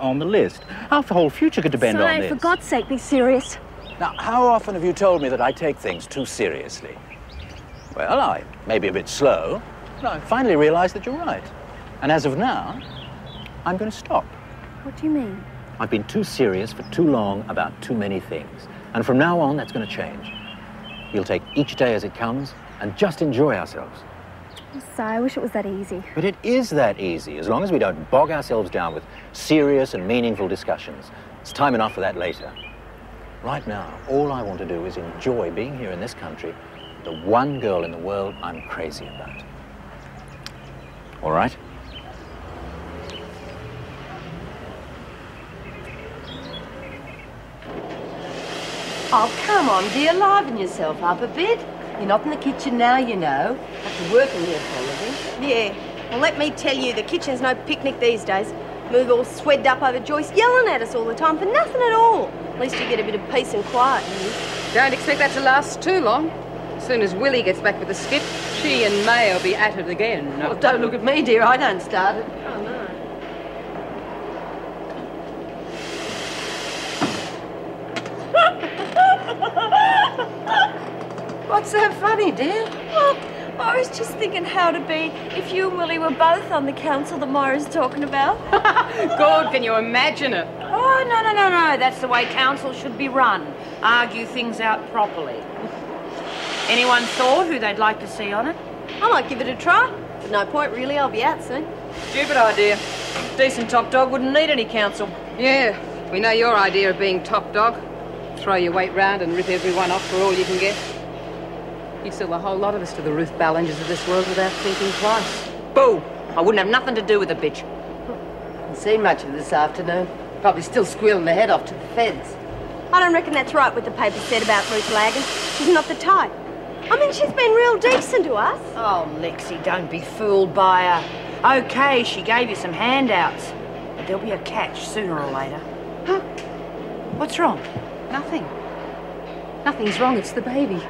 on the list. Our whole future could depend on this. For God's sake, be serious. Now, how often have you told me that I take things too seriously? Well, I may be a bit slow, but I finally realized that you're right. And as of now, I'm going to stop. What do you mean? I've been too serious for too long about too many things. And from now on, that's going to change. We'll take each day as it comes and just enjoy ourselves. I'm sorry, I wish it was that easy. But it is that easy, as long as we don't bog ourselves down with serious and meaningful discussions. It's time enough for that later. Right now, all I want to do is enjoy being here in this country, the one girl in the world I'm crazy about. All right? Oh, come on, dear, liven yourself up a bit. You're not in the kitchen now, you know. Have to work in here for a living. Yeah. Well, let me tell you, the kitchen's no picnic these days. Move all swed up over Joyce, yelling at us all the time for nothing at all. At least you get a bit of peace and quiet. Don't expect that to last too long. As soon as Willie gets back with the skip, she and May will be at it again. Well, don't look at me, dear. I don't start it. Oh, no. What's so funny, dear? Well, I was just thinking how to be if you and Willie were both on the council that Moira's talking about. God, can you imagine it? Oh, no. That's the way council should be run. Argue things out properly. Anyone thought who they'd like to see on it? I might give it a try. But no point, really. I'll be out soon. Stupid idea. Decent top dog wouldn't need any counsel. Yeah, we know your idea of being top dog. Throw your weight round and rip everyone off for all you can get. You'd sell a whole lot of us to the Ruth Ballingers of this world without thinking twice. Boo! I wouldn't have nothing to do with the bitch. Haven't seen much of her this afternoon. Probably still squealing her head off to the feds. I don't reckon that's right what the paper said about Ruth Lagan. She's not the type. I mean, she's been real decent to us. Oh, Lexi, don't be fooled by her. Okay, she gave you some handouts, but there'll be a catch sooner or later. Huh? What's wrong? Nothing. Nothing's wrong, it's the baby.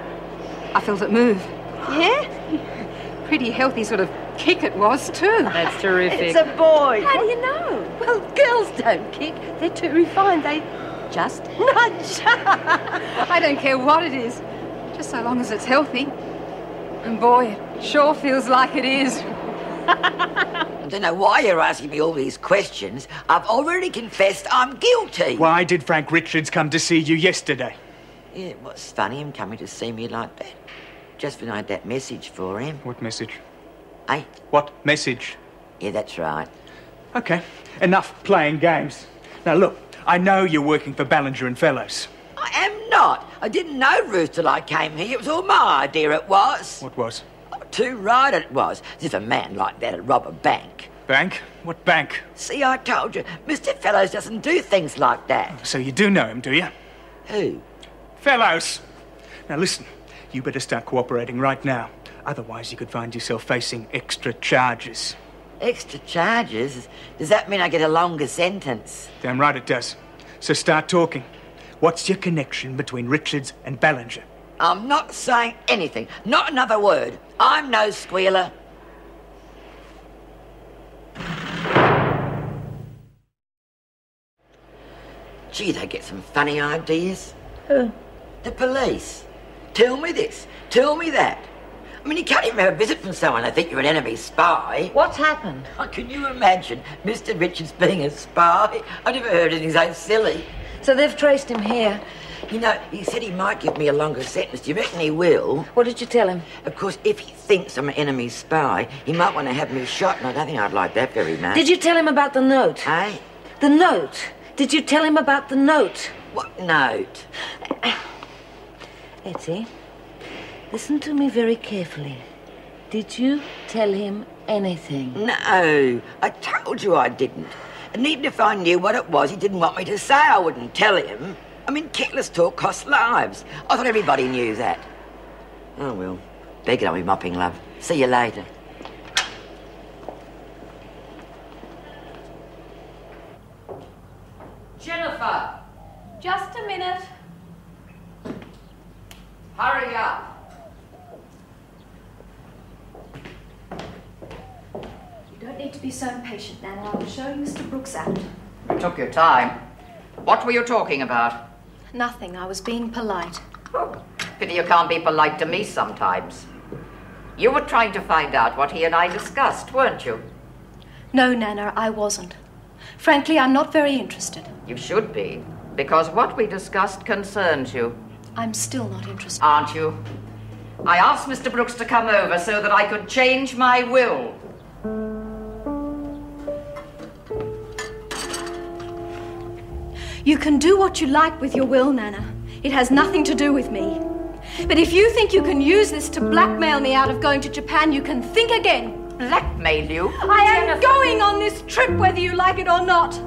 I felt it move. Yeah? Pretty healthy sort of kick it was, too. That's terrific. It's a boy. How do you know? Well, girls don't kick. They're too refined. They just nudge. I don't care what it is, just so long as it's healthy. And boy, it sure feels like it is. I don't know why you're asking me all these questions. I've already confessed I'm guilty. Why did Frank Richards come to see you yesterday? Yeah, what's funny, him coming to see me like that? Just when I had that message for him. What message? Eh? What message? Yeah, that's right. Okay, enough playing games. Now look, I know you're working for Ballinger and Fellows. I am not. I didn't know Ruth till I came here. It was all my idea, it was. What was? Oh, too right it was. As if a man like that'd rob a bank. Bank? What bank? See, I told you, Mr. Fellows doesn't do things like that. So you do know him, do you? Who? Fellows! Now listen, you better start cooperating right now. Otherwise you could find yourself facing extra charges. Extra charges? Does that mean I get a longer sentence? Damn right it does. So start talking. What's your connection between Richards and Ballinger? I'm not saying anything. Not another word. I'm no squealer. Gee, they get some funny ideas. Who? The police. Tell me this, tell me that. I mean, you can't even have a visit from someone they think you're an enemy spy. What's happened? Oh, can you imagine Mr. Richards being a spy? I never heard anything so silly. So they've traced him here. You know, he said he might give me a longer sentence. Do you reckon he will? What did you tell him? Of course, if he thinks I'm an enemy spy, he might want to have me shot, and I don't think I'd like that very much. Did you tell him about the note? Eh? The note. Did you tell him about the note? What note? Etty, listen to me very carefully. Did you tell him anything? No, I told you I didn't. And even if I knew what it was he didn't want me to say, I wouldn't tell him. I mean, careless talk costs lives. I thought everybody knew that. Oh, well, begging on me mopping, love. See you later. Jennifer! Just a minute. Hurry up! You don't need to be so impatient, Nanna. I will show you Mr. Brooks out. took your time. What were you talking about? Nothing. I was being polite. Oh, pity you can't be polite to me sometimes. You were trying to find out what he and I discussed, weren't you? No, Nanna, I wasn't. Frankly, I'm not very interested. You should be, because what we discussed concerns you. I'm still not interested. Aren't you? I asked Mr. Brooks to come over so that I could change my will. You can do what you like with your will, Nanna. It has nothing to do with me. But if you think you can use this to blackmail me out of going to Japan, you can think again. Blackmail you? I am going on this trip whether you like it or not.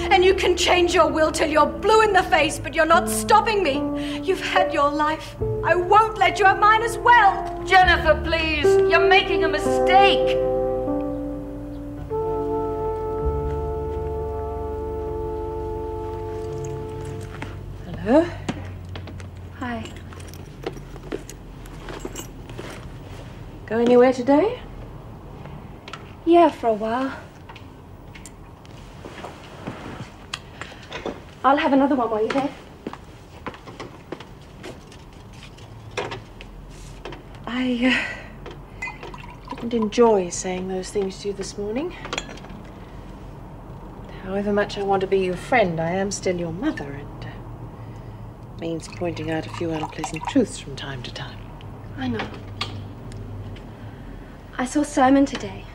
And you can change your will till you're blue in the face, but you're not stopping me. You've had your life. I won't let you have mine as well. Jennifer, please. You're making a mistake. Hello? Hi. Go anywhere today? Yeah, for a while. I'll have another one while you're there. I didn't enjoy saying those things to you this morning. However much I want to be your friend, I am still your mother, and means pointing out a few unpleasant truths from time to time. I know. I saw Simon today.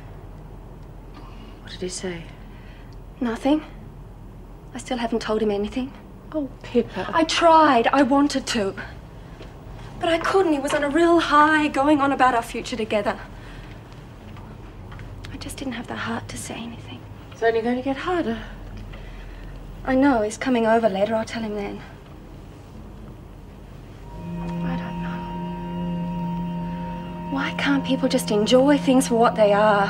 What did he say? Nothing. I still haven't told him anything. Oh, Pippa. I tried. I wanted to. But I couldn't. He was on a real high, going on about our future together. I just didn't have the heart to say anything. It's only going to get harder. I know. He's coming over later. I'll tell him then. I don't know. Why can't people just enjoy things for what they are?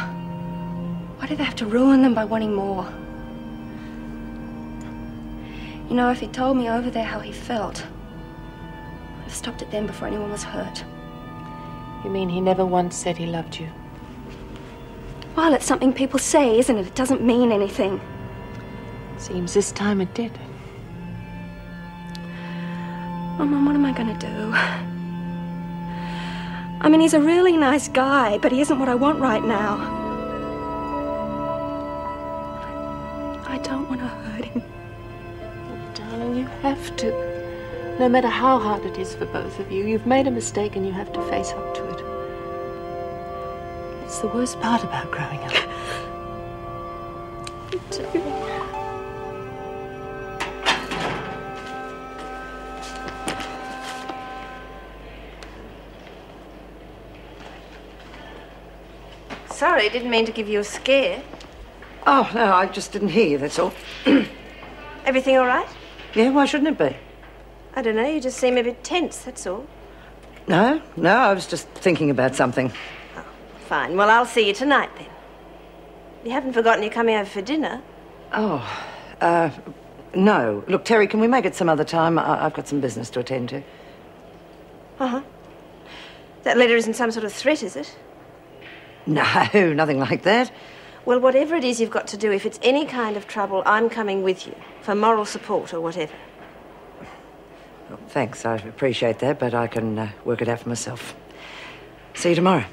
Why do they have to ruin them by wanting more? You know, if he'd told me over there how he felt, I'd have stopped it then before anyone was hurt. You mean he never once said he loved you? Well, it's something people say, isn't it? It doesn't mean anything. Seems this time it did. Oh, Mum, what am I going to do? I mean, he's a really nice guy, but he isn't what I want right now. I don't want to hurt him. Oh, darling, you have to. No matter how hard it is for both of you, you've made a mistake and you have to face up to it. It's the worst part about growing up. Me too. Sorry, didn't mean to give you a scare. Oh, no, I just didn't hear you, that's all. Everything all right? Yeah, why shouldn't it be? I don't know, you just seem a bit tense, that's all. No, I was just thinking about something. Oh, fine. Well, I'll see you tonight, then. You haven't forgotten you're coming over for dinner? Oh, no. Look, Terry, can we make it some other time? I've got some business to attend to. Uh-huh. That letter isn't some sort of threat, is it? No, nothing like that. Well, whatever it is you've got to do, if it's any kind of trouble, I'm coming with you, for moral support or whatever. Well, thanks, I appreciate that, but I can work it out for myself. See you tomorrow.